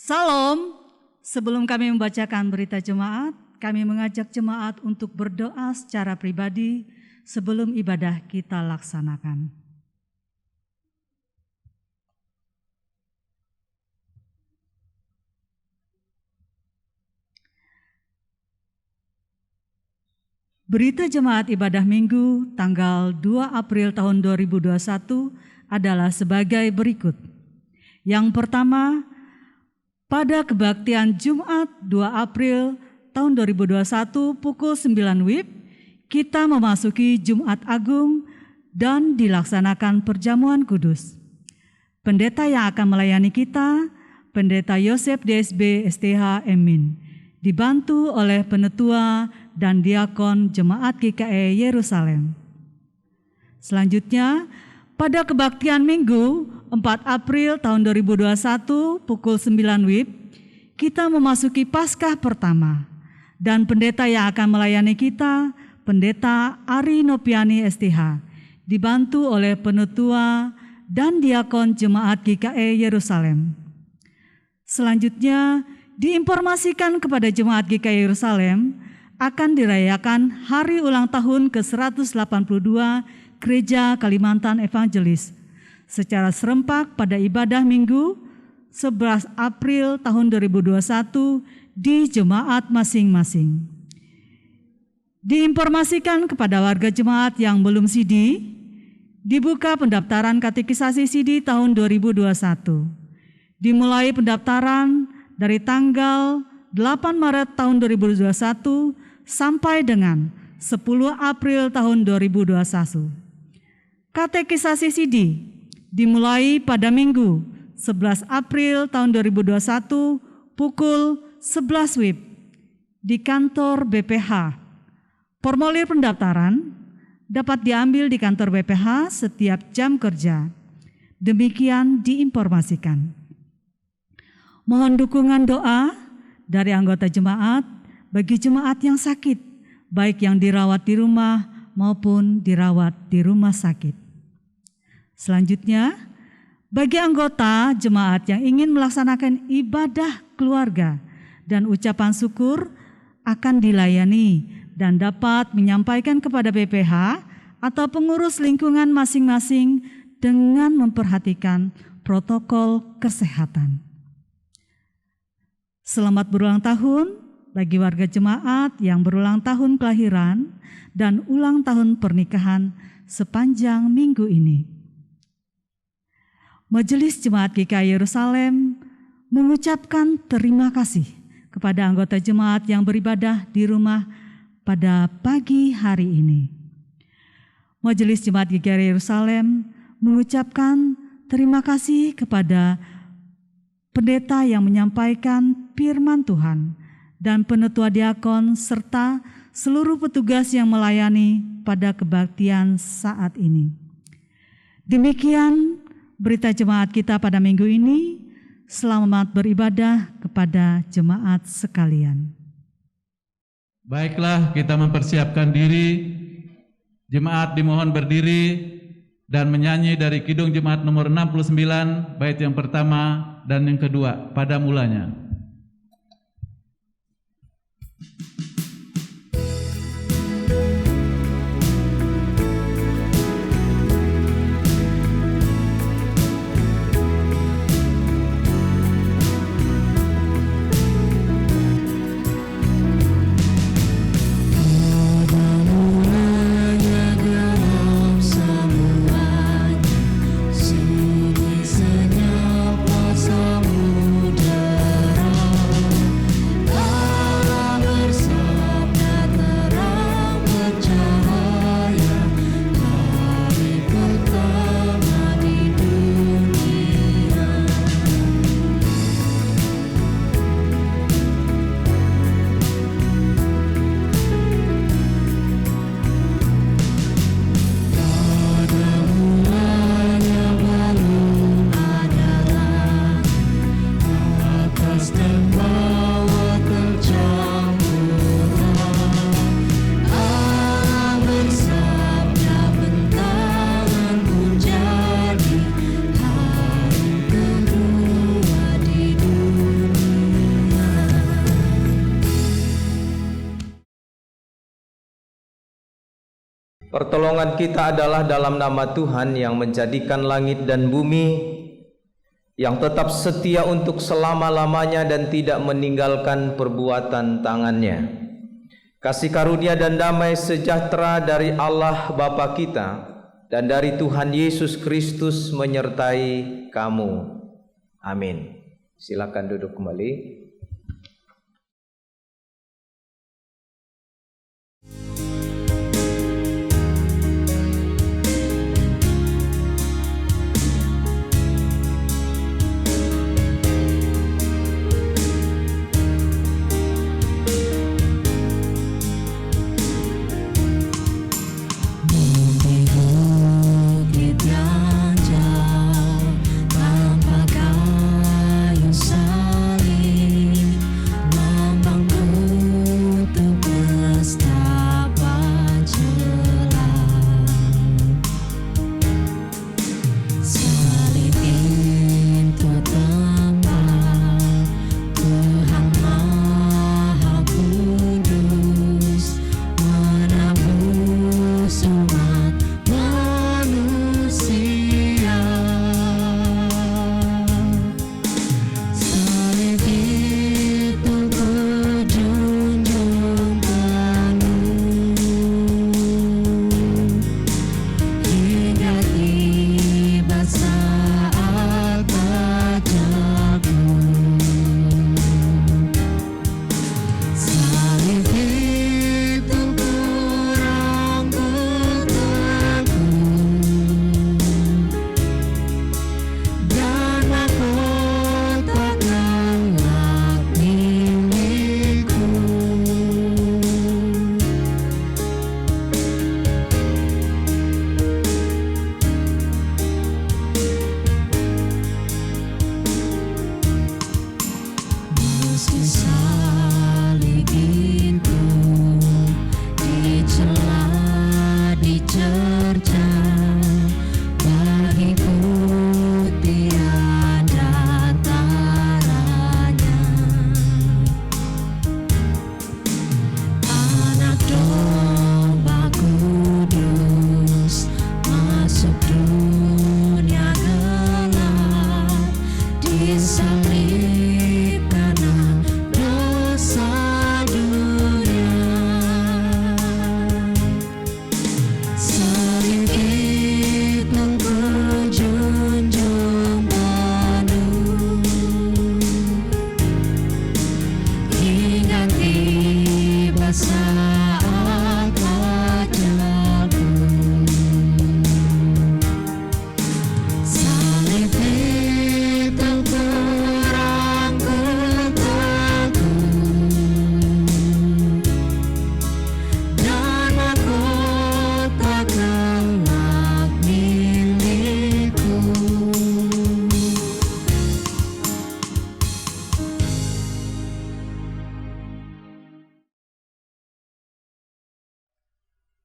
Salam, sebelum kami membacakan berita jemaat, kami mengajak jemaat untuk berdoa secara pribadi sebelum ibadah kita laksanakan. Berita jemaat ibadah minggu tanggal 2 April tahun 2021 adalah sebagai berikut. Yang pertama, pada kebaktian Jumat 2 April tahun 2021 pukul 9 WIB, kita memasuki Jumat Agung dan dilaksanakan perjamuan kudus. Pendeta yang akan melayani kita, Pendeta Yosef DSB STH Emin, dibantu oleh penetua dan diakon Jemaat GKI Yerusalem. Selanjutnya, pada kebaktian Minggu 4 April tahun 2021 pukul 9 WIB, kita memasuki Paskah pertama dan pendeta yang akan melayani kita, Pendeta Ari Nopiani STH, dibantu oleh penetua dan diakon Jemaat GKI Yerusalem. Selanjutnya, diinformasikan kepada Jemaat GKI Yerusalem akan dirayakan hari ulang tahun ke-182 Gereja Kalimantan Evangelis secara serempak pada ibadah Minggu 11 April tahun 2021 di jemaat masing-masing. Diinformasikan kepada warga jemaat yang belum CD, dibuka pendaftaran katekisasi CD tahun 2021. Dimulai pendaftaran dari tanggal 8 Maret tahun 2021 sampai dengan 10 April tahun 2021. Katekisasi CD dimulai pada Minggu 11 April tahun 2021 pukul 11 WIB di kantor BPH. Formulir pendaftaran dapat diambil di kantor BPH setiap jam kerja. Demikian diinformasikan. Mohon dukungan doa dari anggota jemaat bagi jemaat yang sakit, baik yang dirawat di rumah maupun dirawat di rumah sakit. Selanjutnya, bagi anggota jemaat yang ingin melaksanakan ibadah keluarga dan ucapan syukur akan dilayani dan dapat menyampaikan kepada BPH atau pengurus lingkungan masing-masing dengan memperhatikan protokol kesehatan. Selamat berulang tahun bagi warga jemaat yang berulang tahun kelahiran dan ulang tahun pernikahan sepanjang minggu ini. Majelis Jemaat GKI Yerusalem mengucapkan terima kasih kepada anggota jemaat yang beribadah di rumah pada pagi hari ini. Majelis Jemaat GKI Yerusalem mengucapkan terima kasih kepada pendeta yang menyampaikan firman Tuhan dan penetua diakon serta seluruh petugas yang melayani pada kebaktian saat ini. Demikian berita jemaat kita pada minggu ini. Selamat beribadah kepada jemaat sekalian. Baiklah, kita mempersiapkan diri. Jemaat dimohon berdiri dan menyanyi dari Kidung Jemaat nomor 69, bait yang pertama dan yang kedua pada mulanya. Sini senyap samudera. Pertolongan kita adalah dalam nama Tuhan yang menjadikan langit dan bumi, yang tetap setia untuk selama-lamanya dan tidak meninggalkan perbuatan tangannya. Kasih karunia dan damai sejahtera dari Allah Bapa kita dan dari Tuhan Yesus Kristus menyertai kamu. Amin. Silakan duduk kembali.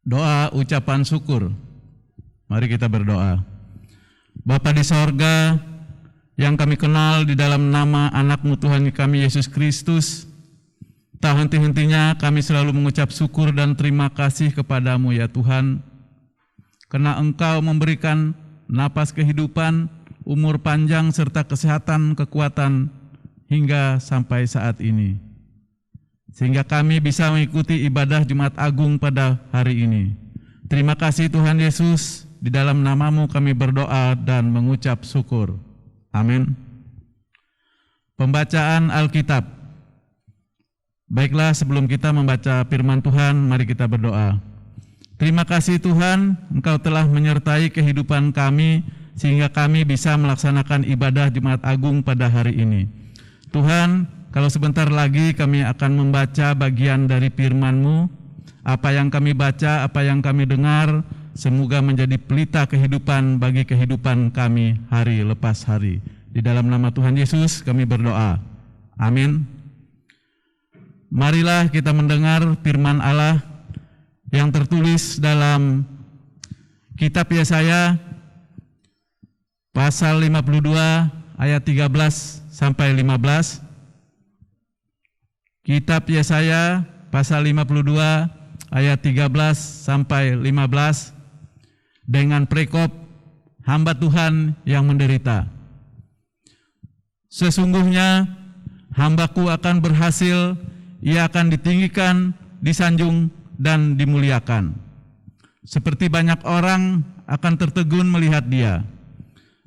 Doa ucapan syukur. Mari kita berdoa. Bapa di sorga, yang kami kenal di dalam nama anak-Mu Tuhan kami Yesus Kristus, tak henti-hentinya kami selalu mengucap syukur dan terima kasih kepadamu ya Tuhan, karena Engkau memberikan napas kehidupan, umur panjang serta kesehatan, kekuatan hingga sampai saat ini, sehingga kami bisa mengikuti ibadah Jumat Agung pada hari ini. Terima kasih Tuhan Yesus, di dalam nama-Mu kami berdoa dan mengucap syukur. Amin. Pembacaan Alkitab. Baiklah, sebelum kita membaca firman Tuhan, mari kita berdoa. Terima kasih Tuhan, Engkau telah menyertai kehidupan kami, sehingga kami bisa melaksanakan ibadah Jumat Agung pada hari ini. Tuhan, kalau sebentar lagi kami akan membaca bagian dari firman-Mu, apa yang kami baca, apa yang kami dengar, semoga menjadi pelita kehidupan bagi kehidupan kami hari lepas hari. Di dalam nama Tuhan Yesus kami berdoa. Amin. Marilah kita mendengar firman Allah yang tertulis dalam kitab Yesaya pasal 52 ayat 13 sampai 15. Kitab Yesaya pasal 52 ayat 13 sampai 15, dengan prekop hamba Tuhan yang menderita. Sesungguhnya hambaku akan berhasil, ia akan ditinggikan, disanjung, dan dimuliakan. Seperti banyak orang akan tertegun melihat dia.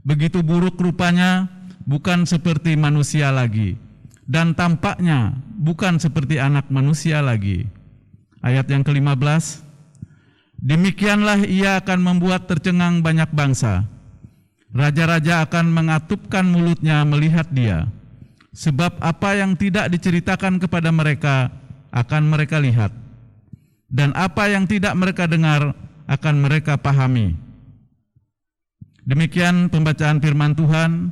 Begitu buruk rupanya, bukan seperti manusia lagi, dan tampaknya bukan seperti anak manusia lagi. Ayat yang ke-15, demikianlah ia akan membuat tercengang banyak bangsa. Raja-raja akan mengatupkan mulutnya melihat dia, sebab apa yang tidak diceritakan kepada mereka akan mereka lihat, dan apa yang tidak mereka dengar akan mereka pahami. Demikian pembacaan firman Tuhan.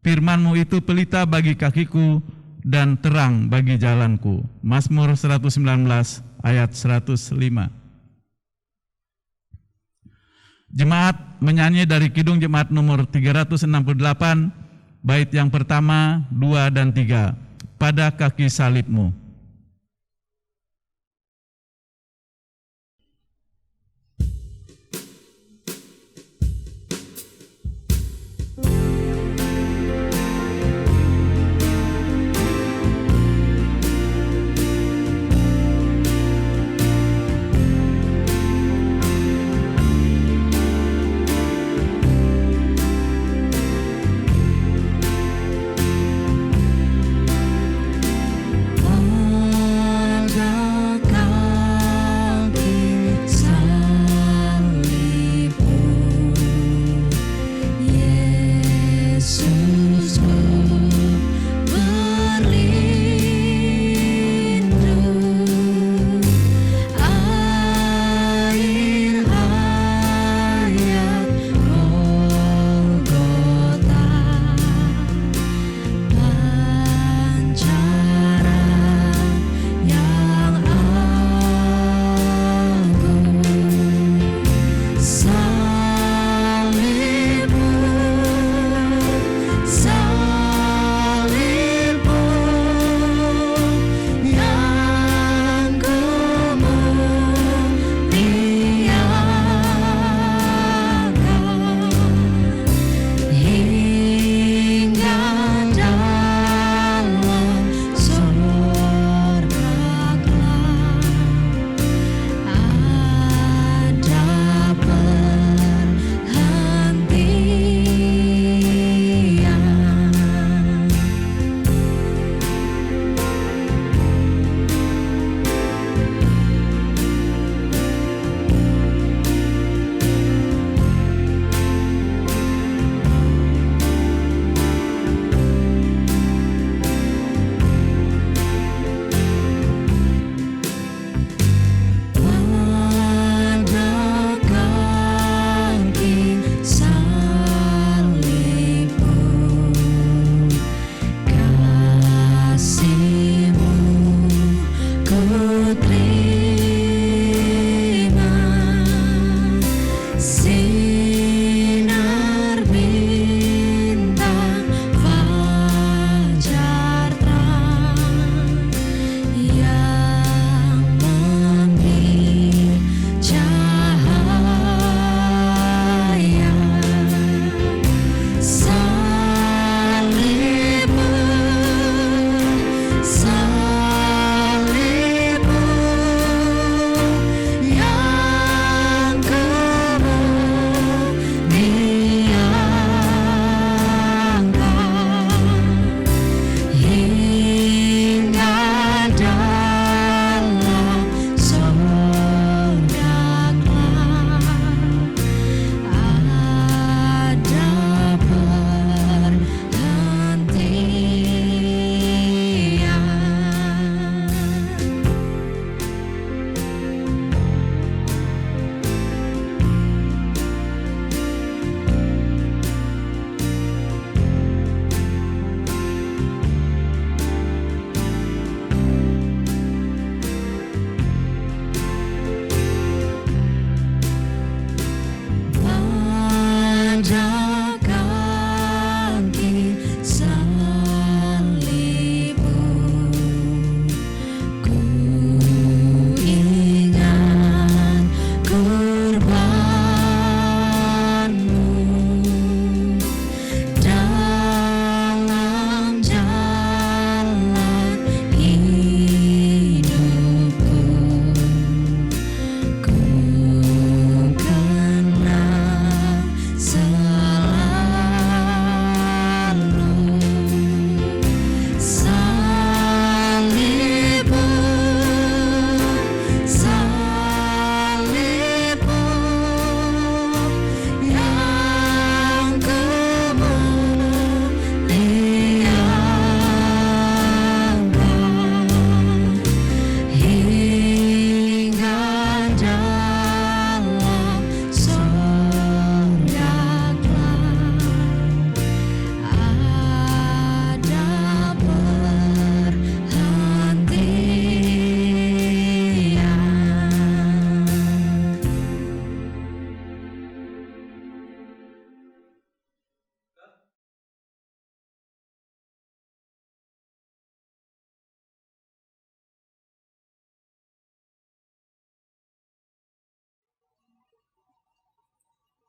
Firman-Mu itu pelita bagi kakiku dan terang bagi jalanku. Mazmur 119 ayat 105. Jemaat menyanyi dari Kidung Jemaat nomor 368, bait yang pertama, 2, dan 3. Pada kaki salib-Mu. Oh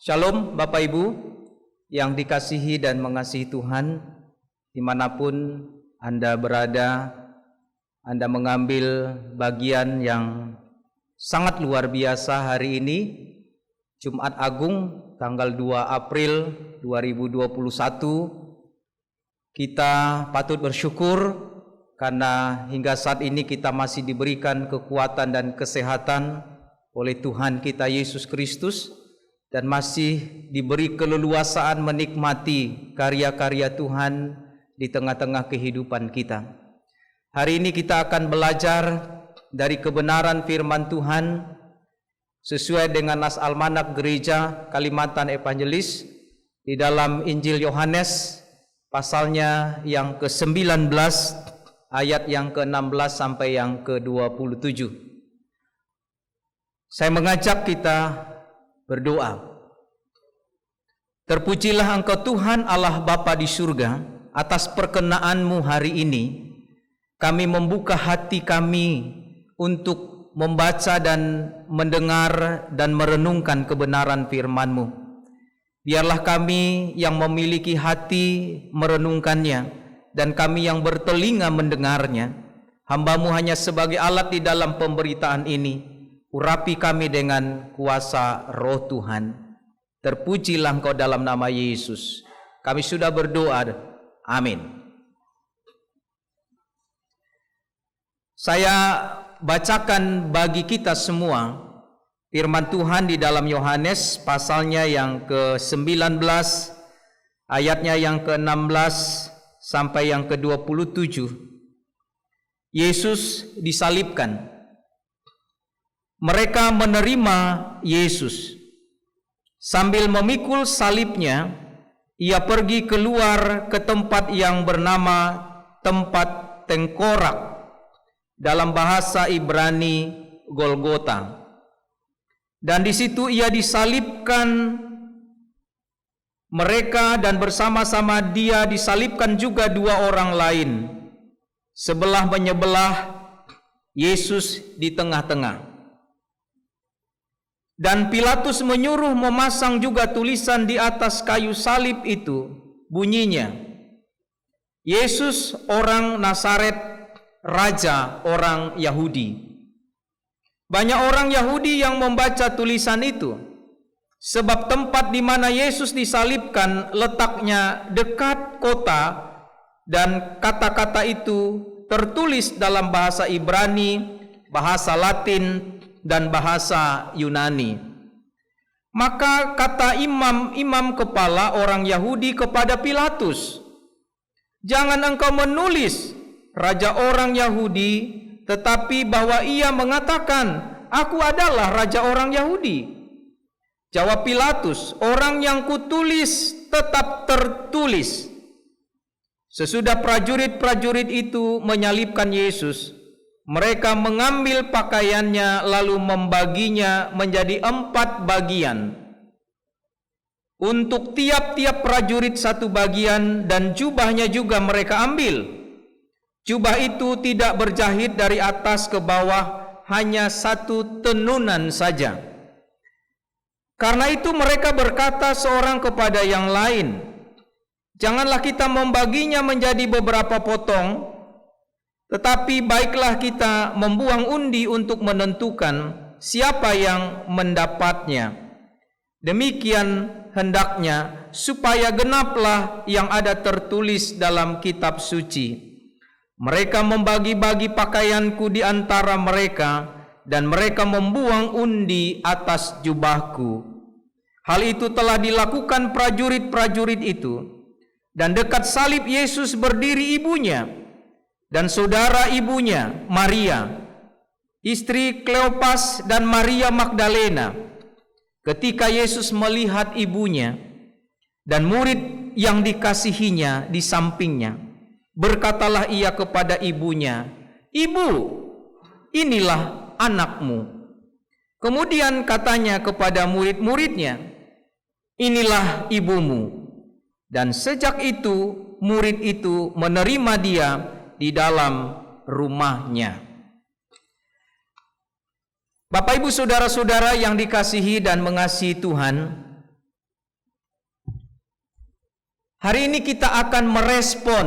Shalom Bapak Ibu yang dikasihi dan mengasihi Tuhan, dimanapun Anda berada. Anda mengambil bagian yang sangat luar biasa hari ini, Jumat Agung tanggal 2 April 2021. Kita patut bersyukur karena hingga saat ini kita masih diberikan kekuatan dan kesehatan oleh Tuhan kita Yesus Kristus, dan masih diberi keleluasaan menikmati karya-karya Tuhan di tengah-tengah kehidupan kita. Hari ini kita akan belajar dari kebenaran firman Tuhan sesuai dengan Nas Almanak Gereja Kalimantan Evangelis di dalam Injil Yohanes pasalnya yang ke-19 ayat yang ke-16 sampai yang ke-27. Saya mengajak kita berdoa. Terpujilah Engkau Tuhan Allah Bapa di surga, atas perkenan-Mu hari ini. Kami membuka hati kami untuk membaca dan mendengar dan merenungkan kebenaran firman-Mu. Biarlah kami yang memiliki hati merenungkannya, dan kami yang bertelinga mendengarnya. Hamba-Mu hanya sebagai alat di dalam pemberitaan ini. Urapi kami dengan kuasa Roh Tuhan. Terpujilah Engkau dalam nama Yesus. Kami sudah berdoa. Amin. Saya bacakan bagi kita semua firman Tuhan di dalam Yohanes pasalnya yang ke-19 ayatnya yang ke-16 sampai yang ke-27. Yesus disalibkan. Mereka menerima Yesus. Sambil memikul salibnya, ia pergi keluar ke tempat yang bernama tempat tengkorak, dalam bahasa Ibrani Golgota. Dan di situ ia disalibkan mereka, dan bersama-sama dia disalibkan juga dua orang lain, sebelah menyebelah, Yesus di tengah-tengah. Dan Pilatus menyuruh memasang juga tulisan di atas kayu salib itu, bunyinya, Yesus orang Nazaret, Raja orang Yahudi. Banyak orang Yahudi yang membaca tulisan itu, sebab tempat di mana Yesus disalibkan letaknya dekat kota, dan kata-kata itu tertulis dalam bahasa Ibrani, bahasa Latin, dan bahasa Yunani. Maka kata imam-imam kepala orang Yahudi kepada Pilatus, "Jangan engkau menulis Raja orang Yahudi, tetapi bahwa ia mengatakan, 'Aku adalah Raja orang Yahudi.' Jawab Pilatus, 'Orang yang kutulis tetap tertulis.' Sesudah prajurit-prajurit itu menyalibkan Yesus, mereka mengambil pakaiannya lalu membaginya menjadi 4 bagian. Untuk tiap-tiap prajurit 1 bagian, dan jubahnya juga mereka ambil. Jubah itu tidak berjahit dari atas ke bawah, hanya 1 tenunan saja. Karena itu mereka berkata seorang kepada yang lain, 'Janganlah kita membaginya menjadi beberapa potong, tetapi baiklah kita membuang undi untuk menentukan siapa yang mendapatnya. Demikian hendaknya supaya genaplah yang ada tertulis dalam kitab suci. Mereka membagi-bagi pakaianku di antara mereka, dan mereka membuang undi atas jubahku.' Hal itu telah dilakukan prajurit-prajurit itu, dan dekat salib Yesus berdiri ibunya dan saudara ibunya, Maria, istri Kleopas, dan Maria Magdalena. Ketika Yesus melihat ibunya dan murid yang dikasihinya di sampingnya, berkatalah ia kepada ibunya, 'Ibu, inilah anakmu.' Kemudian katanya kepada murid-muridnya, 'Inilah ibumu.' Dan sejak itu murid itu menerima dia di dalam rumahnya." Bapak Ibu saudara-saudara yang dikasihi dan mengasihi Tuhan, Hari ini kita akan merespon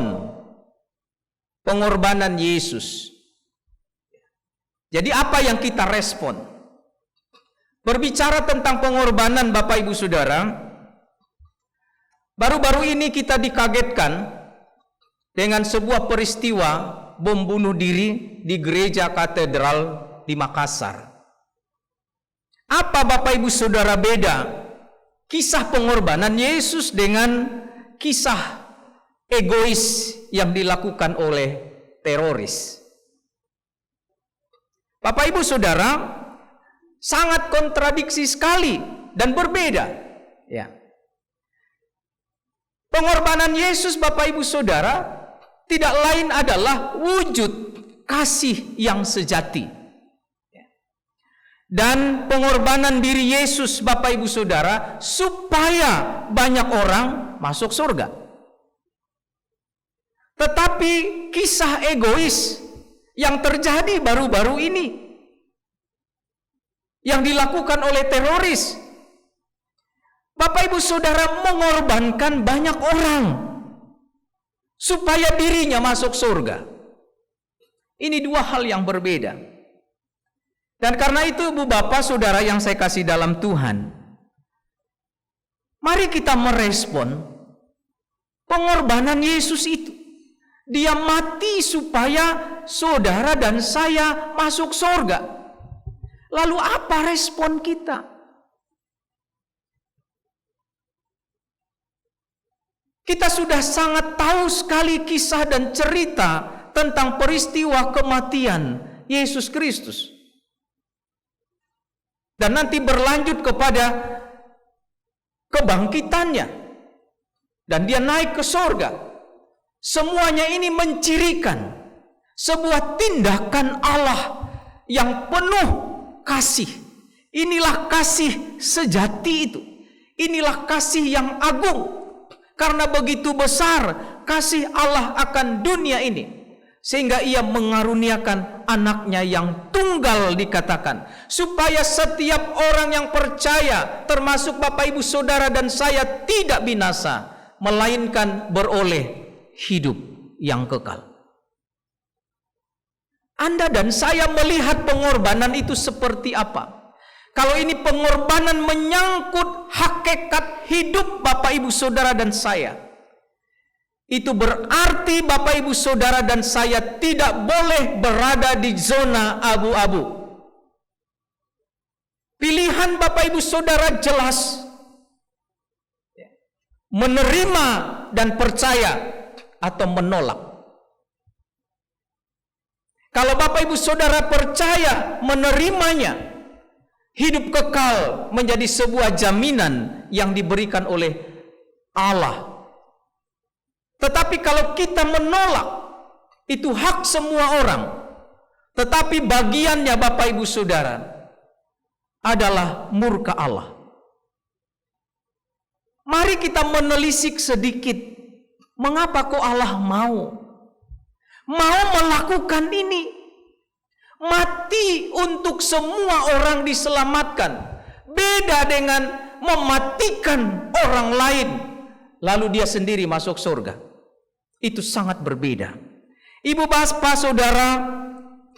pengorbanan Yesus. Jadi apa yang kita respon? Berbicara tentang pengorbanan Bapak Ibu Saudara, baru-baru ini kita dikagetkan dengan sebuah peristiwa bom bunuh diri di gereja katedral di Makassar. Apa Bapak Ibu Saudara beda kisah pengorbanan Yesus dengan kisah egois yang dilakukan oleh teroris? Bapak Ibu Saudara, sangat kontradiksi sekali dan berbeda. Ya. Pengorbanan Yesus Bapak Ibu Saudara tidak lain adalah wujud kasih yang sejati. Dan pengorbanan diri Yesus Bapak Ibu Saudara supaya banyak orang masuk surga. Tetapi kisah egois yang terjadi baru-baru ini, yang dilakukan oleh teroris, Bapak Ibu Saudara mengorbankan banyak orang supaya dirinya masuk surga. Ini dua hal yang berbeda. Dan karena itu Ibu Bapak Saudara yang saya kasih dalam Tuhan, mari kita merespon pengorbanan Yesus itu. Dia mati supaya saudara dan saya masuk surga. Lalu apa respon kita? Kita sudah sangat tahu sekali kisah dan cerita tentang peristiwa kematian Yesus Kristus. Dan nanti berlanjut kepada kebangkitannya. Dan dia naik ke surga. Semuanya ini mencirikan sebuah tindakan Allah yang penuh kasih. Inilah kasih sejati itu. Inilah kasih yang agung. Karena begitu besar kasih Allah akan dunia ini, sehingga ia mengaruniakan anaknya yang tunggal dikatakan, supaya setiap orang yang percaya, termasuk Bapak Ibu Saudara dan saya, tidak binasa, melainkan beroleh hidup yang kekal. Anda dan saya melihat pengorbanan itu seperti apa? Kalau ini pengorbanan menyangkut hakikat hidup Bapak Ibu Saudara dan saya, itu berarti Bapak Ibu Saudara dan saya tidak boleh berada di zona abu-abu. Pilihan Bapak Ibu Saudara jelas: menerima dan percaya atau menolak. Kalau Bapak Ibu Saudara percaya, menerimanya, hidup kekal menjadi sebuah jaminan yang diberikan oleh Allah. Tetapi kalau kita menolak, itu hak semua orang. Tetapi bagiannya Bapak Ibu Saudara adalah murka Allah. Mari kita menelisik sedikit. Mengapa kok Allah mau melakukan ini? Mati untuk semua orang diselamatkan. Beda dengan mematikan orang lain, lalu dia sendiri masuk surga. Itu sangat berbeda. Ibu bapak saudara,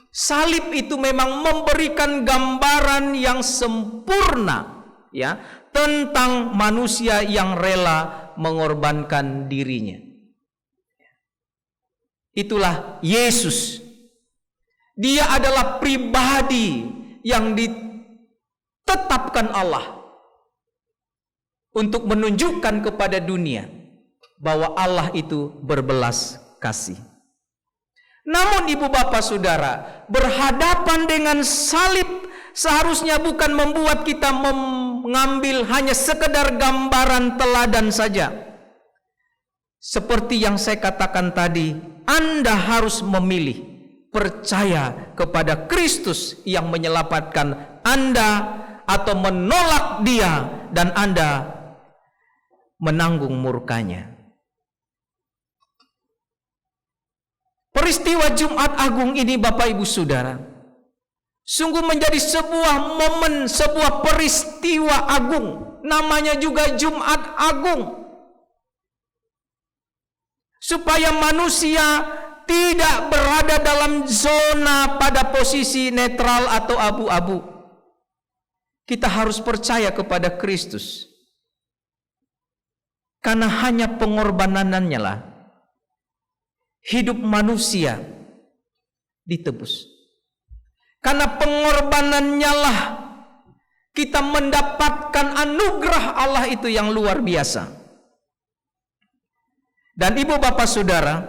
salib itu memang memberikan gambaran yang sempurna, ya, tentang manusia yang rela mengorbankan dirinya. Itulah Yesus. Dia adalah pribadi yang ditetapkan Allah untuk menunjukkan kepada dunia bahwa Allah itu berbelas kasih. Namun ibu bapak saudara, berhadapan dengan salib seharusnya bukan membuat kita mengambil hanya sekedar gambaran teladan saja. Seperti yang saya katakan tadi, Anda harus memilih percaya kepada Kristus yang menyelamatkan Anda, atau menolak Dia dan Anda menanggung murkanya. Peristiwa Jumat Agung ini Bapak Ibu Saudara, sungguh menjadi sebuah momen, sebuah peristiwa agung. Namanya juga Jumat Agung. supaya manusia tidak berada dalam zona pada posisi netral atau abu-abu. Kita harus percaya kepada Kristus, karena hanya pengorbanannya lah hidup manusia ditebus. Karena pengorbanannya lah kita mendapatkan anugerah Allah itu yang luar biasa. Dan ibu bapak saudara,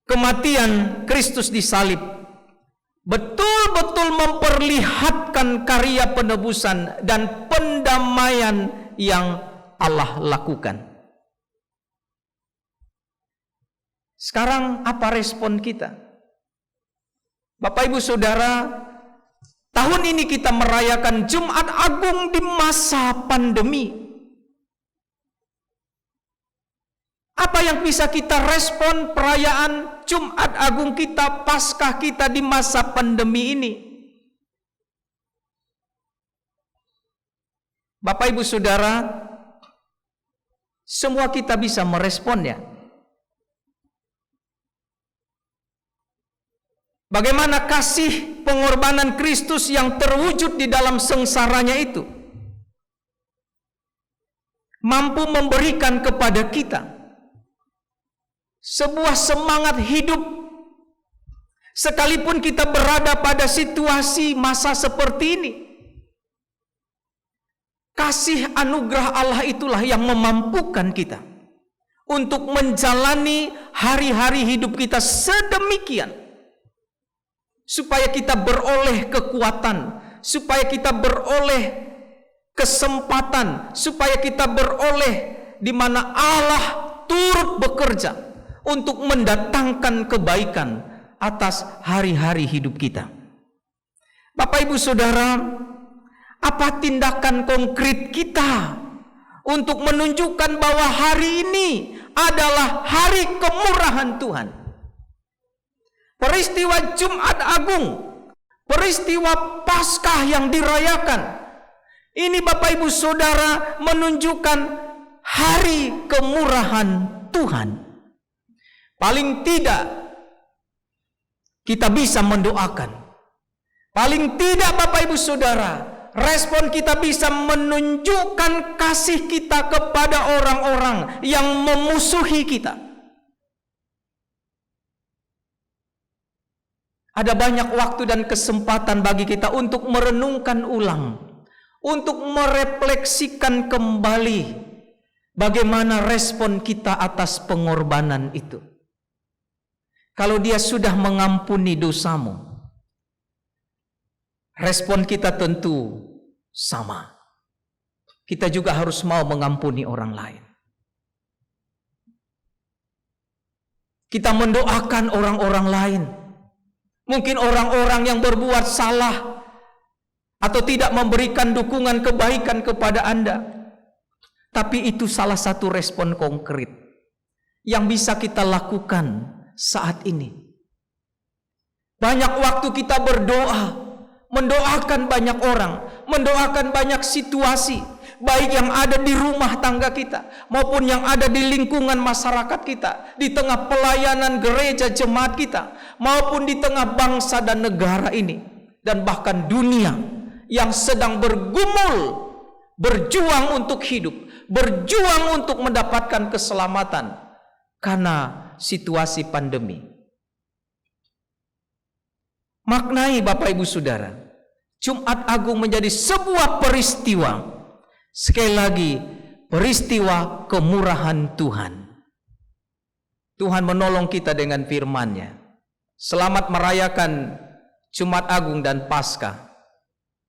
kematian Kristus di salib betul-betul memperlihatkan karya penebusan dan pendamaian yang Allah lakukan. Sekarang apa respon kita? Bapak ibu saudara, tahun ini kita merayakan Jumat Agung di masa pandemi. Apa yang bisa kita respon perayaan Jumat Agung kita, Paskah kita di masa pandemi ini? Bapak ibu saudara, semua kita bisa meresponnya. Bagaimana kasih pengorbanan Kristus yang terwujud di dalam sengsaranya itu mampu memberikan kepada kita sebuah semangat hidup, sekalipun kita berada pada situasi masa seperti ini. Kasih anugerah Allah itulah yang memampukan kita untuk menjalani hari-hari hidup kita sedemikian, supaya kita beroleh kekuatan, supaya kita beroleh kesempatan, supaya kita beroleh di mana Allah turut bekerja untuk mendatangkan kebaikan atas hari-hari hidup kita. Bapak ibu saudara, apa tindakan konkret kita untuk menunjukkan bahwa hari ini adalah hari kemurahan Tuhan? Peristiwa Jumat Agung, peristiwa Paskah yang dirayakan, ini Bapak ibu saudara menunjukkan hari kemurahan Tuhan. Paling tidak kita bisa mendoakan. Paling tidak Bapak ibu saudara, respon kita bisa menunjukkan kasih kita kepada orang-orang yang memusuhi kita. Ada banyak waktu dan kesempatan bagi kita untuk merenungkan ulang, untuk merefleksikan kembali bagaimana respon kita atas pengorbanan itu. Kalau dia sudah mengampuni dosamu, respon kita tentu sama. Kita juga harus mau mengampuni orang lain. Kita mendoakan orang-orang lain. Mungkin orang-orang yang berbuat salah atau tidak memberikan dukungan kebaikan kepada Anda. Tapi itu salah satu respon konkret yang bisa kita lakukan saat ini. Banyak waktu kita berdoa, mendoakan banyak orang, mendoakan banyak situasi, baik yang ada di rumah tangga kita maupun yang ada di lingkungan masyarakat kita, di tengah pelayanan gereja jemaat kita, maupun di tengah bangsa dan negara ini, dan bahkan dunia yang sedang bergumul, berjuang untuk hidup, berjuang untuk mendapatkan keselamatan karena situasi pandemi. Maknai Bapak Ibu Saudara, Jumat Agung menjadi sebuah peristiwa, sekali lagi peristiwa kemurahan Tuhan. Tuhan menolong kita dengan firman-Nya. Selamat merayakan Jumat Agung dan Paskah.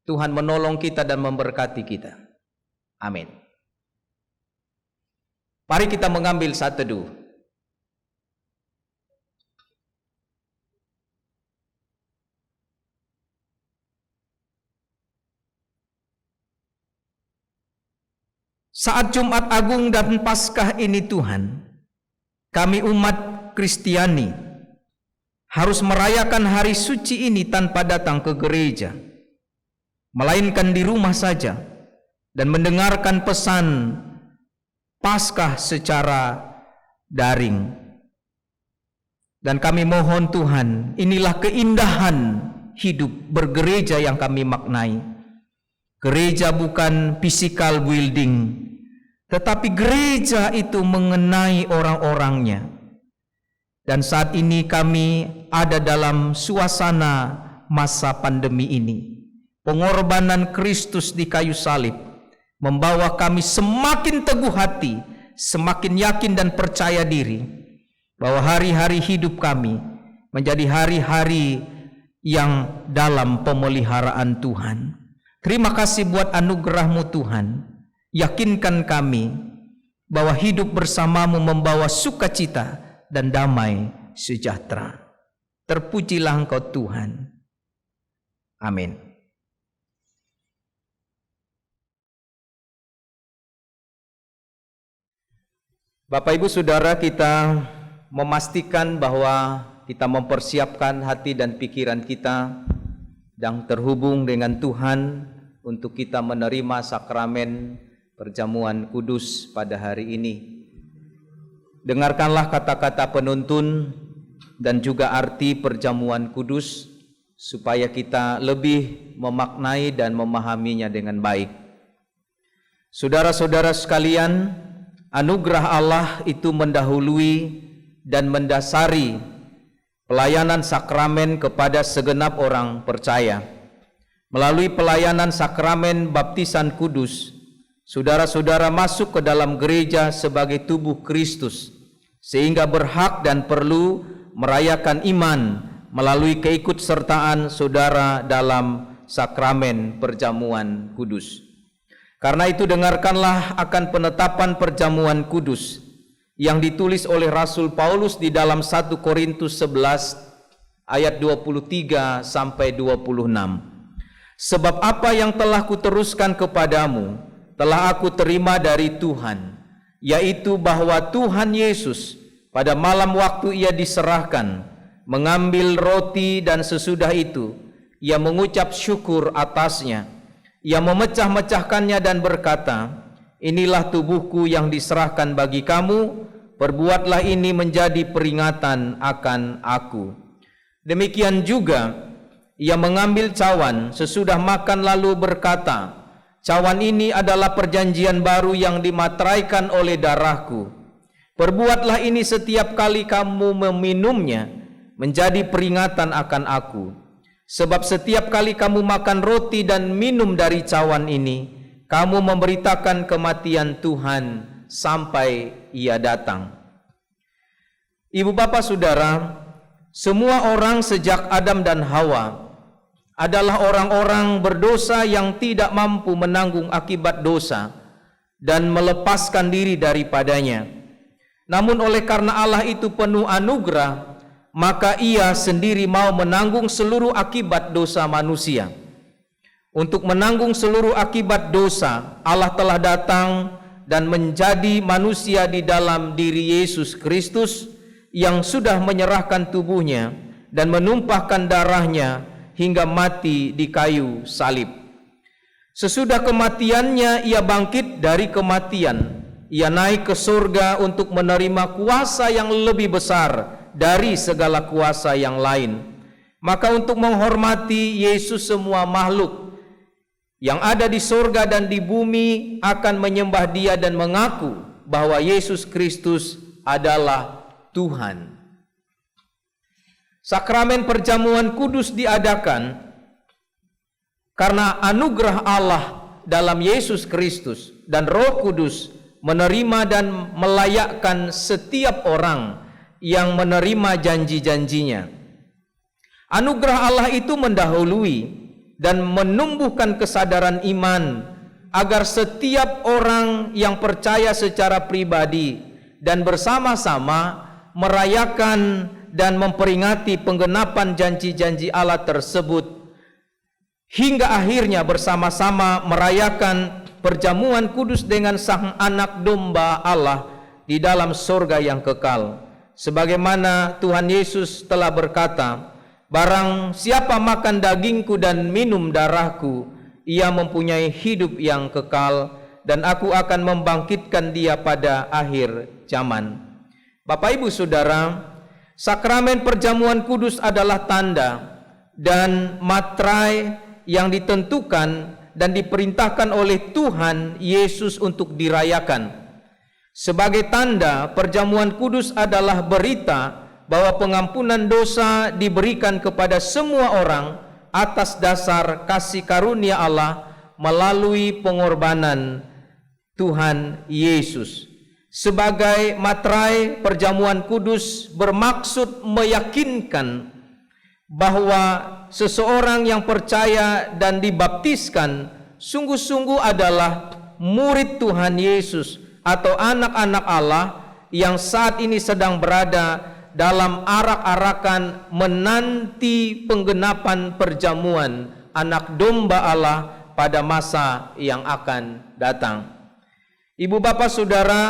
Tuhan menolong kita dan memberkati kita. Amin. Mari kita mengambil saat teduh. Saat Jumat Agung dan Paskah ini Tuhan, kami umat Kristiani harus merayakan hari suci ini tanpa datang ke gereja, melainkan di rumah saja dan mendengarkan pesan Paskah secara daring. Dan kami mohon Tuhan, inilah keindahan hidup bergereja yang kami maknai. Gereja bukan physical building, tetapi gereja itu mengenai orang-orangnya. Dan saat ini kami ada dalam suasana masa pandemi ini. Pengorbanan Kristus di kayu salib membawa kami semakin teguh hati, semakin yakin dan percaya diri bahwa hari-hari hidup kami menjadi hari-hari yang dalam pemeliharaan Tuhan. Terima kasih buat anugerah-Mu Tuhan. Yakinkan kami bahwa hidup bersama-Mu membawa sukacita dan damai sejahtera. Terpujilah Engkau Tuhan. Amin. Bapak Ibu Saudara, kita memastikan bahwa kita mempersiapkan hati dan pikiran kita dan terhubung dengan Tuhan untuk kita menerima sakramen perjamuan kudus pada hari ini. Dengarkanlah kata-kata penuntun dan juga arti perjamuan kudus supaya kita lebih memaknai dan memahaminya dengan baik. Saudara-saudara sekalian, anugerah Allah itu mendahului dan mendasari pelayanan sakramen kepada segenap orang percaya. Melalui pelayanan sakramen baptisan kudus, saudara-saudara masuk ke dalam gereja sebagai tubuh Kristus, sehingga berhak dan perlu merayakan iman melalui keikutsertaan saudara dalam sakramen perjamuan kudus. Karena itu dengarkanlah akan penetapan perjamuan kudus yang ditulis oleh Rasul Paulus di dalam 1 Korintus 11 ayat 23 sampai 26. Sebab apa yang telah kuteruskan kepadamu telah aku terima dari Tuhan, yaitu bahwa Tuhan Yesus pada malam waktu ia diserahkan mengambil roti, dan sesudah itu ia mengucap syukur atasnya. Ia memecah-mecahkannya dan berkata, inilah tubuhku yang diserahkan bagi kamu, perbuatlah ini menjadi peringatan akan aku. Demikian juga ia mengambil cawan sesudah makan lalu berkata, cawan ini adalah perjanjian baru yang dimateraikan oleh darahku. Perbuatlah ini setiap kali kamu meminumnya menjadi peringatan akan aku. Sebab setiap kali kamu makan roti dan minum dari cawan ini, kamu memberitakan kematian Tuhan sampai ia datang. Ibu bapak saudara, semua orang sejak Adam dan Hawa adalah orang-orang berdosa yang tidak mampu menanggung akibat dosa dan melepaskan diri daripadanya. Namun oleh karena Allah itu penuh anugerah, maka ia sendiri mau menanggung seluruh akibat dosa manusia. Untuk menanggung seluruh akibat dosa, Allah telah datang dan menjadi manusia di dalam diri Yesus Kristus yang sudah menyerahkan tubuhnya dan menumpahkan darahnya hingga mati di kayu salib. Sesudah kematiannya ia bangkit dari kematian. Ia naik ke surga untuk menerima kuasa yang lebih besar dari segala kuasa yang lain. Maka untuk menghormati Yesus, semua makhluk yang ada di surga dan di bumi akan menyembah Dia dan mengaku bahwa Yesus Kristus adalah Tuhan. Sakramen perjamuan kudus diadakan karena anugerah Allah dalam Yesus Kristus dan Roh Kudus menerima dan melayakkan setiap orang yang menerima janji-janjinya. Anugerah Allah itu mendahului dan menumbuhkan kesadaran iman agar setiap orang yang percaya secara pribadi dan bersama-sama merayakan dan memperingati penggenapan janji-janji Allah tersebut hingga akhirnya bersama-sama merayakan perjamuan kudus dengan Sang Anak Domba Allah di dalam surga yang kekal. Sebagaimana Tuhan Yesus telah berkata, barang siapa makan dagingku dan minum darahku, ia mempunyai hidup yang kekal, dan aku akan membangkitkan dia pada akhir zaman. Bapak Ibu Saudara, sakramen perjamuan kudus adalah tanda dan materai yang ditentukan dan diperintahkan oleh Tuhan Yesus untuk dirayakan. Sebagai tanda, perjamuan kudus adalah berita bahwa pengampunan dosa diberikan kepada semua orang atas dasar kasih karunia Allah melalui pengorbanan Tuhan Yesus. Sebagai materai, perjamuan kudus bermaksud meyakinkan bahwa seseorang yang percaya dan dibaptiskan sungguh-sungguh adalah murid Tuhan Yesus atau anak-anak Allah yang saat ini sedang berada dalam arak-arakan menanti penggenapan perjamuan anak domba Allah pada masa yang akan datang. Ibu bapak saudara,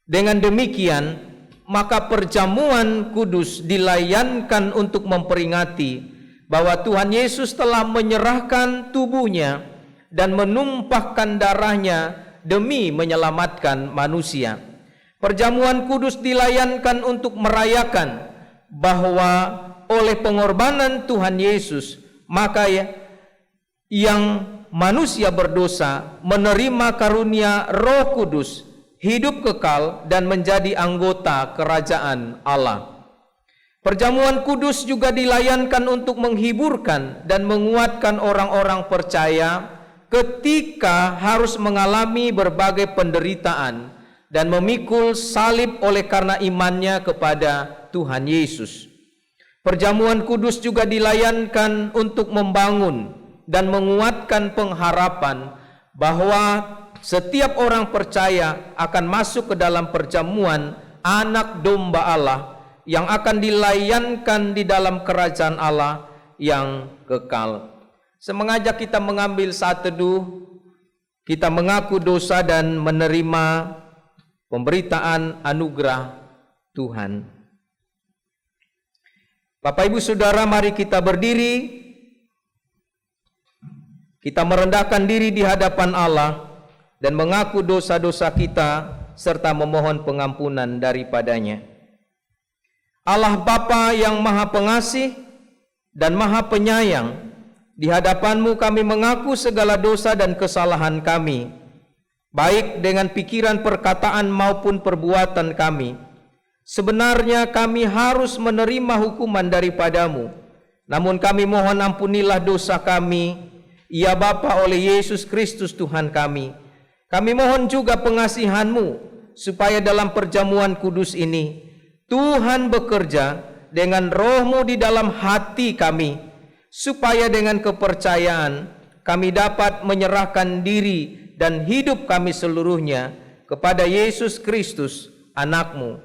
dengan demikian maka perjamuan kudus dilayankan untuk memperingati bahwa Tuhan Yesus telah menyerahkan tubuhnya dan menumpahkan darahnya demi menyelamatkan manusia. Perjamuan kudus dilayankan untuk merayakan bahwa oleh pengorbanan Tuhan Yesus maka yang manusia berdosa menerima karunia Roh Kudus, hidup kekal dan menjadi anggota kerajaan Allah. Perjamuan kudus juga dilayankan untuk menghiburkan dan menguatkan orang-orang percaya ketika harus mengalami berbagai penderitaan dan memikul salib oleh karena imannya kepada Tuhan Yesus. Perjamuan kudus juga dilayankan untuk membangun dan menguatkan pengharapan bahwa setiap orang percaya akan masuk ke dalam perjamuan anak domba Allah yang akan dilayankan di dalam kerajaan Allah yang kekal. Semengajak kita mengambil saat teduh, kita mengaku dosa dan menerima pemberitaan anugerah Tuhan. Bapak Ibu Saudara, mari kita berdiri. Kita merendahkan diri di hadapan Allah dan mengaku dosa-dosa kita serta memohon pengampunan daripadanya. Allah Bapa yang Maha Pengasih dan Maha Penyayang, di hadapan-Mu kami mengaku segala dosa dan kesalahan kami, baik dengan pikiran, perkataan maupun perbuatan kami. Sebenarnya kami harus menerima hukuman daripada-Mu, namun kami mohon ampunilah dosa kami, ya Bapa, oleh Yesus Kristus Tuhan kami. Kami mohon juga pengasihan-Mu supaya dalam perjamuan kudus ini Tuhan bekerja dengan Roh-Mu di dalam hati kami, supaya dengan kepercayaan kami dapat menyerahkan diri dan hidup kami seluruhnya kepada Yesus Kristus, Anak-Mu.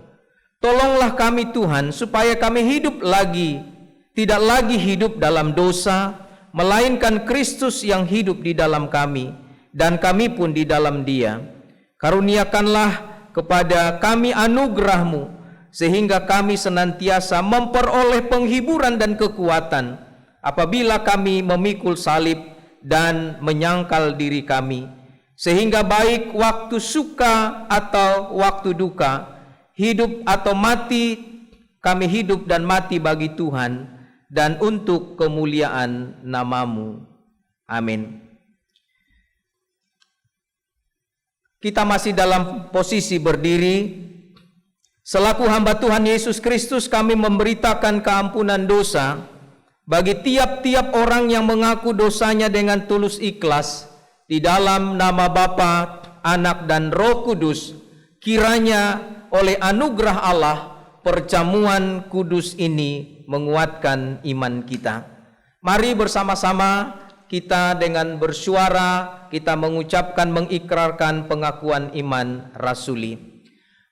Tolonglah kami Tuhan supaya kami hidup lagi, tidak lagi hidup dalam dosa, melainkan Kristus yang hidup di dalam kami, dan kami pun di dalam Dia. Karuniakanlah kepada kami anugerah-Mu, sehingga kami senantiasa memperoleh penghiburan dan kekuatan apabila kami memikul salib dan menyangkal diri kami, sehingga baik waktu suka atau waktu duka, hidup atau mati, kami hidup dan mati bagi Tuhan dan untuk kemuliaan nama-Mu. Amin. Kita masih dalam posisi berdiri. Selaku hamba Tuhan Yesus Kristus, kami memberitakan keampunan dosa bagi tiap-tiap orang yang mengaku dosanya dengan tulus ikhlas di dalam nama Bapa, Anak, dan Roh Kudus. Kiranya oleh anugerah Allah perjamuan kudus ini menguatkan iman kita. Mari bersama-sama kita dengan bersuara kita mengucapkan, mengikrarkan pengakuan iman rasuli.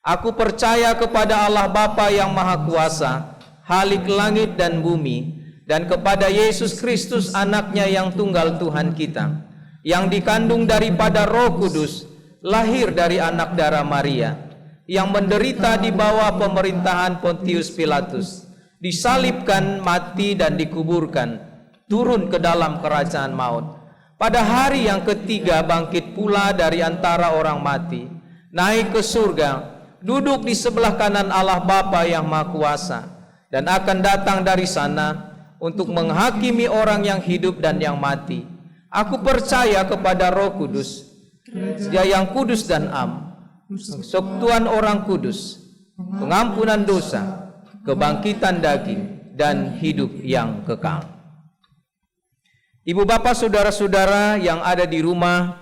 Aku percaya kepada Allah Bapa yang Maha Kuasa, Khalik langit dan bumi, dan kepada Yesus Kristus Anaknya yang tunggal Tuhan kita, yang dikandung daripada Roh Kudus, lahir dari anak darah Maria, yang menderita di bawah pemerintahan Pontius Pilatus, disalibkan, mati dan dikuburkan, turun ke dalam kerajaan maut. Pada hari yang ketiga bangkit pula dari antara orang mati, naik ke surga, duduk di sebelah kanan Allah Bapa yang Maha Kuasa, dan akan datang dari sana untuk menghakimi orang yang hidup dan yang mati. Aku percaya kepada Roh Kudus, Dia yang kudus dan am, persekutuan orang kudus, pengampunan dosa, kebangkitan daging, dan hidup yang kekal. Ibu bapak saudara-saudara yang ada di rumah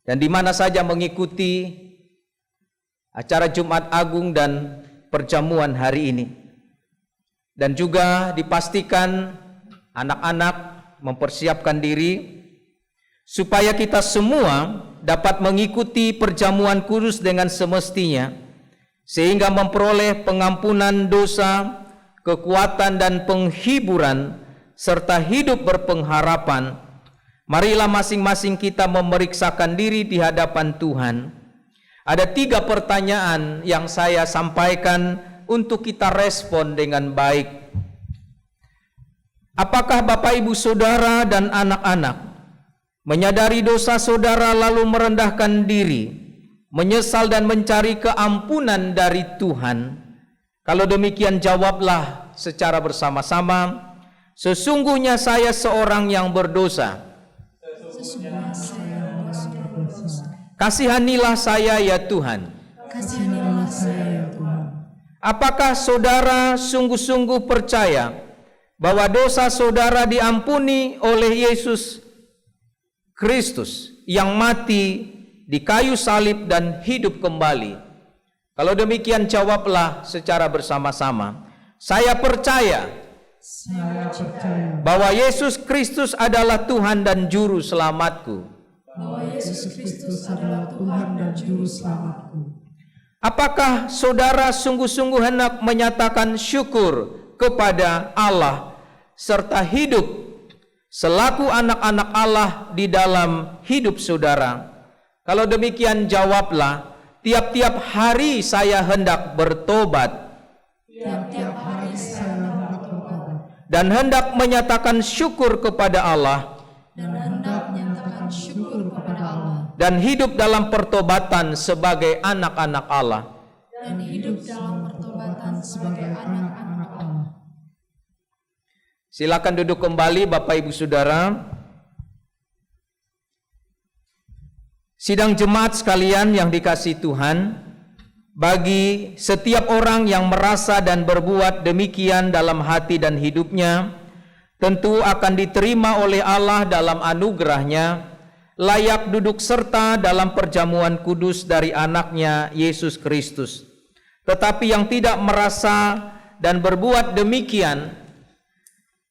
dan di mana saja mengikuti acara Jumat Agung dan perjamuan hari ini, dan juga dipastikan anak-anak mempersiapkan diri supaya kita semua dapat mengikuti perjamuan kudus dengan semestinya, sehingga memperoleh pengampunan dosa, kekuatan dan penghiburan, serta hidup berpengharapan. Marilah masing-masing kita memeriksakan diri di hadapan Tuhan. Ada 3 pertanyaan yang saya sampaikan untuk kita respon dengan baik. Apakah Bapak Ibu Saudara dan anak-anak menyadari dosa saudara lalu merendahkan diri, menyesal dan mencari keampunan dari Tuhan? Kalau demikian jawablah secara bersama-sama, sesungguhnya saya seorang yang berdosa. Kasihanilah saya ya Tuhan. Kasihanilah saya ya Tuhan. Apakah saudara sungguh-sungguh percaya bahwa dosa saudara diampuni oleh Yesus Kristus yang mati di kayu salib dan hidup kembali? Kalau demikian jawablah secara bersama-sama, saya percaya bahwa Yesus Kristus adalah Tuhan dan Juru Selamatku. Bahwa Yesus Kristus adalah Tuhan dan Juru Selamatku. Apakah saudara sungguh-sungguh hendak menyatakan syukur kepada Allah serta hidup selaku anak-anak Allah di dalam hidup saudara? Kalau demikian jawablah, tiap-tiap hari saya hendak bertobat. Tiap-tiap hari saya hendak bertobat. Dan hendak menyatakan syukur kepada Allah. Dan hendak menyatakan syukur kepada Allah. Dan hidup dalam pertobatan sebagai anak-anak Allah. Dan hidup dalam pertobatan sebagai anak-anak Allah. Silakan duduk kembali Bapak Ibu Saudara. Sidang jemaat sekalian yang dikasihi Tuhan, bagi setiap orang yang merasa dan berbuat demikian dalam hati dan hidupnya, tentu akan diterima oleh Allah dalam anugerahnya, layak duduk serta dalam perjamuan kudus dari anaknya Yesus Kristus. Tetapi yang tidak merasa dan berbuat demikian,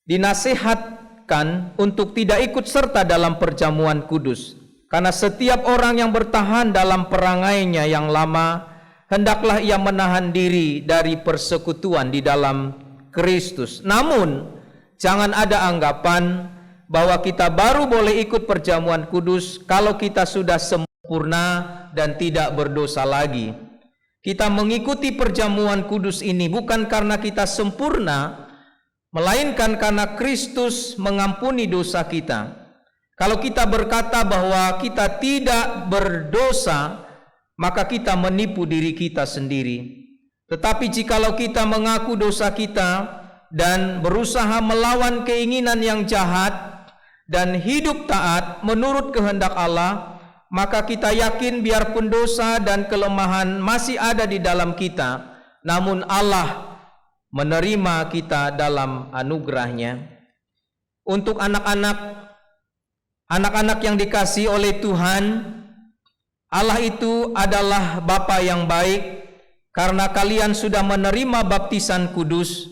dinasihatkan untuk tidak ikut serta dalam perjamuan kudus. Karena setiap orang yang bertahan dalam perangainya yang lama, hendaklah ia menahan diri dari persekutuan di dalam Kristus. Namun, jangan ada anggapan bahwa kita baru boleh ikut perjamuan kudus kalau kita sudah sempurna dan tidak berdosa lagi. Kita mengikuti perjamuan kudus ini bukan karena kita sempurna, melainkan karena Kristus mengampuni dosa kita. Kalau kita berkata bahwa kita tidak berdosa, maka kita menipu diri kita sendiri. Tetapi jikalau kita mengaku dosa kita dan berusaha melawan keinginan yang jahat dan hidup taat menurut kehendak Allah, maka kita yakin biarpun dosa dan kelemahan masih ada di dalam kita, namun Allah menerima kita dalam anugerahnya. Untuk anak-anak yang dikasihi oleh Tuhan, Allah itu adalah Bapa yang baik. Karena kalian sudah menerima baptisan kudus,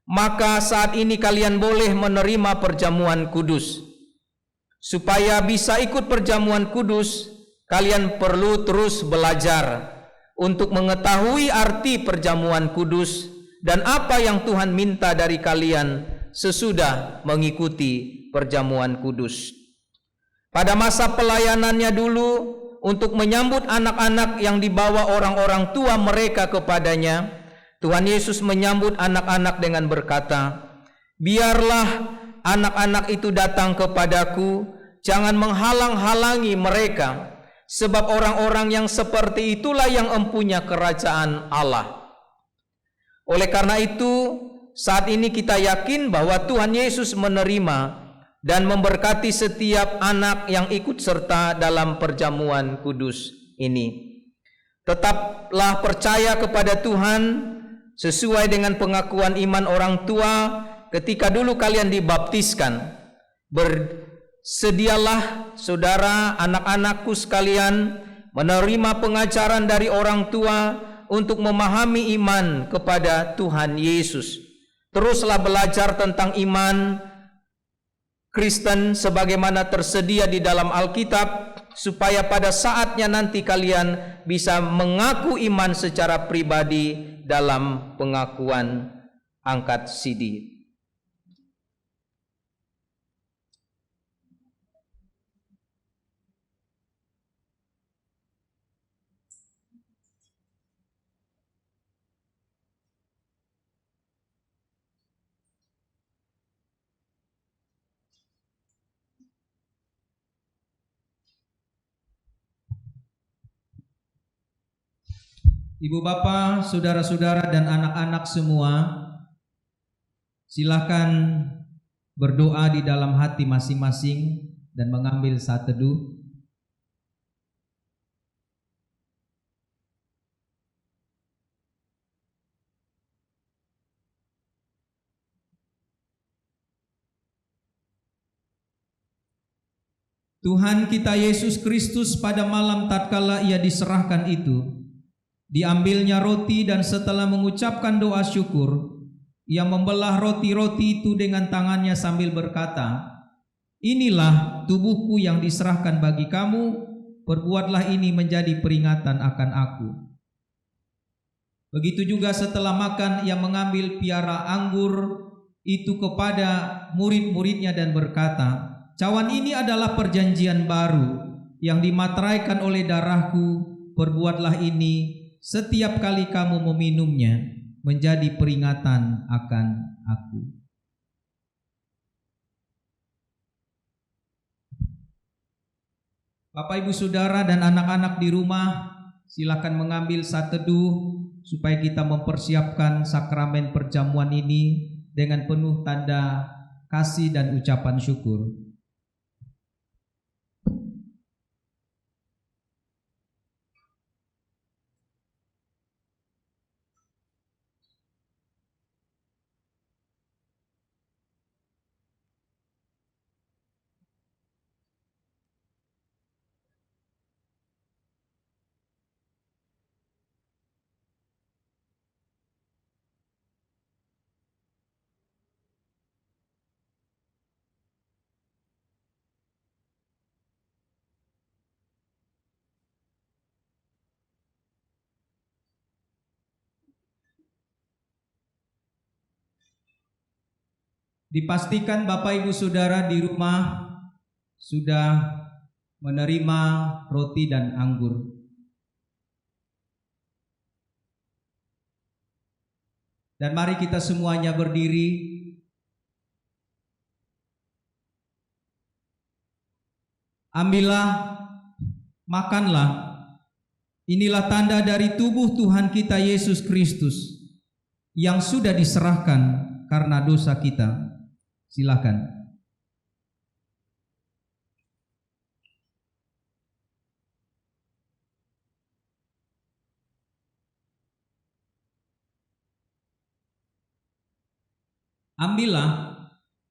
maka saat ini kalian boleh menerima perjamuan kudus. Supaya bisa ikut perjamuan kudus, kalian perlu terus belajar untuk mengetahui arti perjamuan kudus dan apa yang Tuhan minta dari kalian sesudah mengikuti perjamuan kudus. Pada masa pelayanannya dulu, untuk menyambut anak-anak yang dibawa orang-orang tua mereka kepadanya, Tuhan Yesus menyambut anak-anak dengan berkata, "Biarlah anak-anak itu datang kepadaku, jangan menghalang-halangi mereka, sebab orang-orang yang seperti itulah yang empunya kerajaan Allah. Oleh karena itu, saat ini kita yakin bahwa Tuhan Yesus menerima dan memberkati setiap anak yang ikut serta dalam perjamuan kudus ini. Tetaplah percaya kepada Tuhan sesuai dengan pengakuan iman orang tua ketika dulu kalian dibaptiskan. Bersedialah saudara, anak-anakku sekalian, menerima pengajaran dari orang tua untuk memahami iman kepada Tuhan Yesus. Teruslah belajar tentang iman Kristen sebagaimana tersedia di dalam Alkitab, supaya pada saatnya nanti kalian bisa mengaku iman secara pribadi dalam pengakuan angkat sidi. Ibu bapak, saudara-saudara dan anak-anak semua, silakan berdoa di dalam hati masing-masing dan mengambil saat teduh. Tuhan kita Yesus Kristus pada malam tatkala ia diserahkan itu, diambilnya roti dan setelah mengucapkan doa syukur, ia membelah roti-roti itu dengan tangannya sambil berkata, "Inilah tubuhku yang diserahkan bagi kamu, perbuatlah ini menjadi peringatan akan aku." Begitu juga setelah makan ia mengambil piara anggur itu kepada murid-muridnya dan berkata, "Cawan ini adalah perjanjian baru yang dimateraikan oleh darahku, perbuatlah ini setiap kali kamu meminumnya menjadi peringatan akan aku." Bapak, Ibu, Saudara dan anak-anak di rumah, silakan mengambil saat teduh supaya kita mempersiapkan sakramen perjamuan ini dengan penuh tanda kasih dan ucapan syukur. Dipastikan Bapak, Ibu, Saudara di rumah sudah menerima roti dan anggur. Dan mari kita semuanya berdiri. Ambillah, makanlah. Inilah tanda dari tubuh Tuhan kita Yesus Kristus yang sudah diserahkan karena dosa kita. Silakan. Ambillah,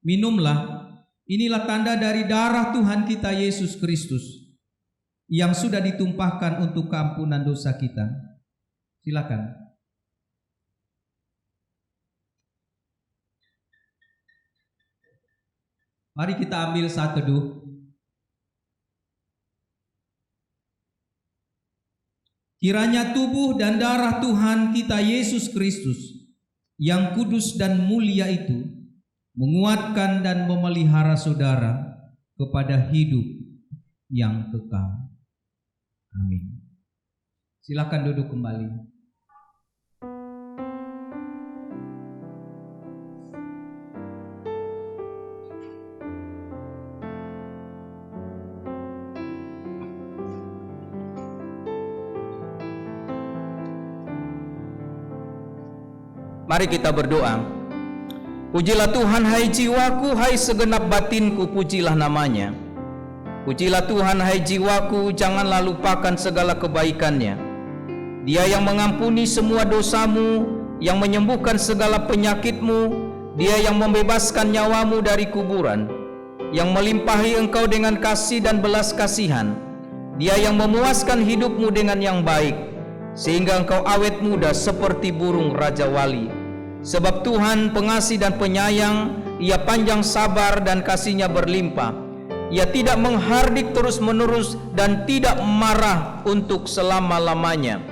minumlah. Inilah tanda dari darah Tuhan kita Yesus Kristus yang sudah ditumpahkan untuk keampunan dosa kita. Silakan. Mari kita ambil saat teduh. Kiranya tubuh dan darah Tuhan kita Yesus Kristus yang kudus dan mulia itu menguatkan dan memelihara saudara kepada hidup yang kekal. Amin. Silakan duduk kembali. Mari kita berdoa. Pujilah Tuhan hai jiwaku, hai segenap batinku, pujilah namanya. Pujilah Tuhan hai jiwaku, janganlah lupakan segala kebaikannya. Dia yang mengampuni semua dosamu, yang menyembuhkan segala penyakitmu, Dia yang membebaskan nyawamu dari kuburan, yang melimpahi engkau dengan kasih dan belas kasihan. Dia yang memuaskan hidupmu dengan yang baik, sehingga engkau awet muda seperti burung raja wali. Sebab Tuhan pengasih dan penyayang, Ia panjang sabar dan kasih-Nya berlimpah. Ia tidak menghardik terus-menerus dan tidak marah untuk selama-lamanya.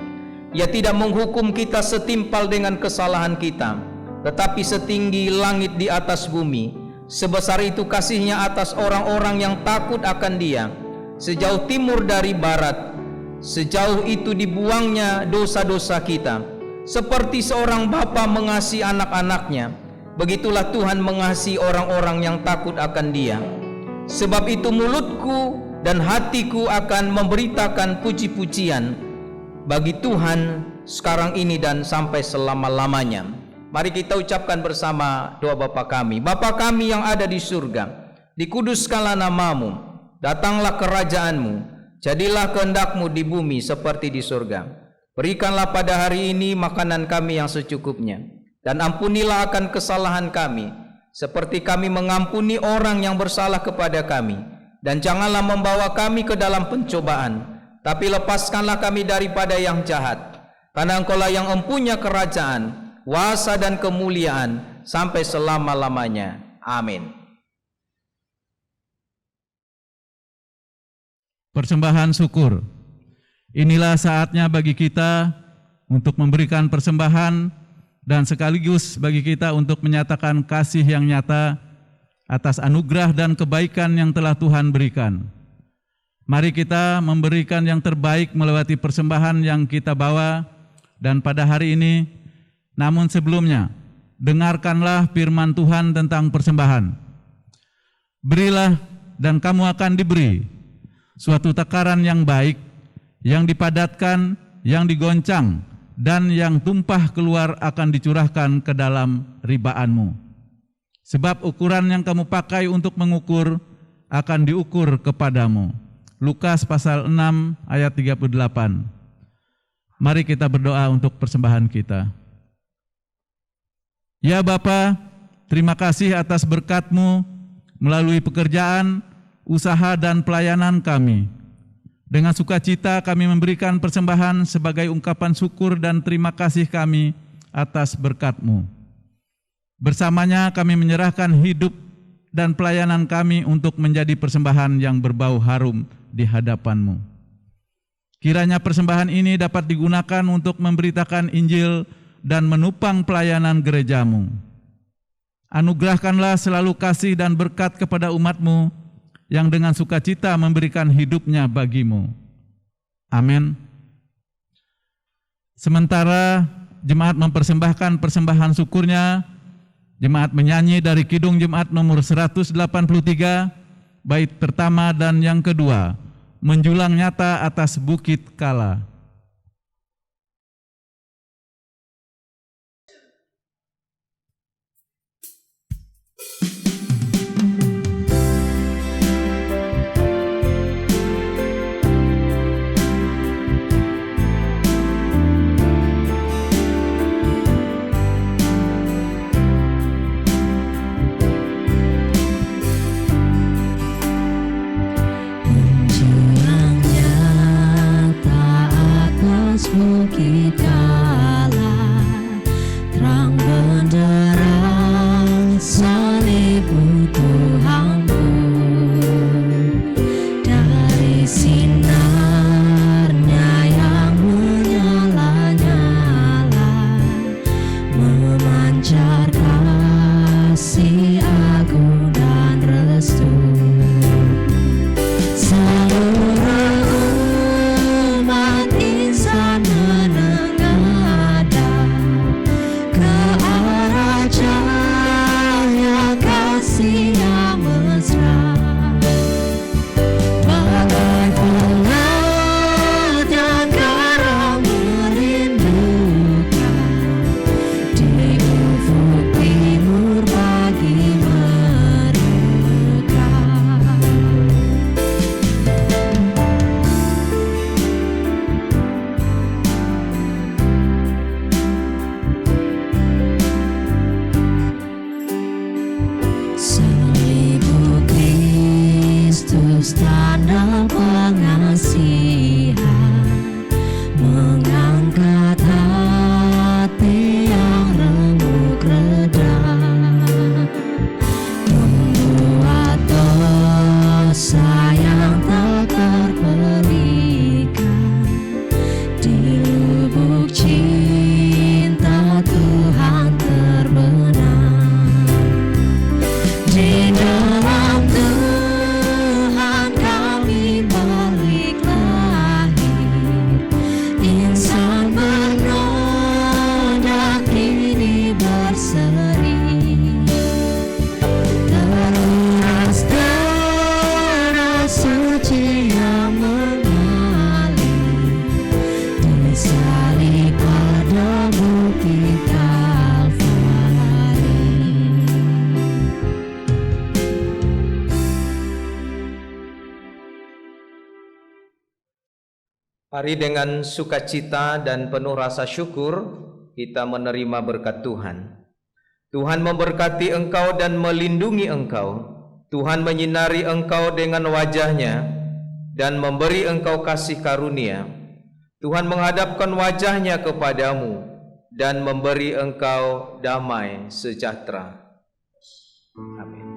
Ia tidak menghukum kita setimpal dengan kesalahan kita, tetapi setinggi langit di atas bumi, sebesar itu kasih-Nya atas orang-orang yang takut akan Dia. Sejauh timur dari barat, sejauh itu dibuangnya dosa-dosa kita. Seperti seorang bapa mengasihi anak-anaknya, begitulah Tuhan mengasihi orang-orang yang takut akan Dia. Sebab itu mulutku dan hatiku akan memberitakan puji-pujian bagi Tuhan sekarang ini dan sampai selama-lamanya. Mari kita ucapkan bersama doa Bapa kami. Bapa kami yang ada di surga, dikuduskanlah nama-Mu. Datanglah kerajaan-Mu, jadilah kehendak-Mu di bumi seperti di surga. Berikanlah pada hari ini makanan kami yang secukupnya, dan ampunilah akan kesalahan kami, seperti kami mengampuni orang yang bersalah kepada kami. Dan janganlah membawa kami ke dalam pencobaan, tapi lepaskanlah kami daripada yang jahat. Karena Engkau-lah yang empunya kerajaan, kuasa dan kemuliaan sampai selama-lamanya. Amin. Persembahan syukur. Inilah saatnya bagi kita untuk memberikan persembahan dan sekaligus bagi kita untuk menyatakan kasih yang nyata atas anugerah dan kebaikan yang telah Tuhan berikan. Mari kita memberikan yang terbaik melewati persembahan yang kita bawa dan pada hari ini. Namun sebelumnya, dengarkanlah firman Tuhan tentang persembahan. Berilah dan kamu akan diberi. Suatu takaran yang baik, yang dipadatkan, yang digoncang, dan yang tumpah keluar akan dicurahkan ke dalam ribaanmu. Sebab ukuran yang kamu pakai untuk mengukur akan diukur kepadamu. Lukas pasal 6 ayat 38. Mari kita berdoa untuk persembahan kita. Ya Bapa, terima kasih atas berkat-Mu melalui pekerjaan, usaha dan pelayanan kami. Dengan sukacita kami memberikan persembahan sebagai ungkapan syukur dan terima kasih kami atas berkat-Mu. Bersamanya kami menyerahkan hidup dan pelayanan kami untuk menjadi persembahan yang berbau harum di hadapan-Mu. Kiranya persembahan ini dapat digunakan untuk memberitakan Injil dan menopang pelayanan gereja-Mu. Anugerahkanlah selalu kasih dan berkat kepada umat-Mu yang dengan sukacita memberikan hidupnya bagi-Mu. Amin. Sementara jemaat mempersembahkan persembahan syukurnya, jemaat menyanyi dari Kidung Jemaat nomor 183, bait pertama dan yang kedua, Menjulang Nyata Atas Bukit Kala. Bukit Kala, terang benderang salib Tuhanmu, dari sinarnya yang menyala-nyala, memancar kasih agung dan restu. Menengadah ke Mari dengan sukacita dan penuh rasa syukur kita menerima berkat Tuhan. Tuhan memberkati engkau dan melindungi engkau. Tuhan menyinari engkau dengan wajah-Nya dan memberi engkau kasih karunia. Tuhan menghadapkan wajah-Nya kepadamu dan memberi engkau damai sejahtera. Amin.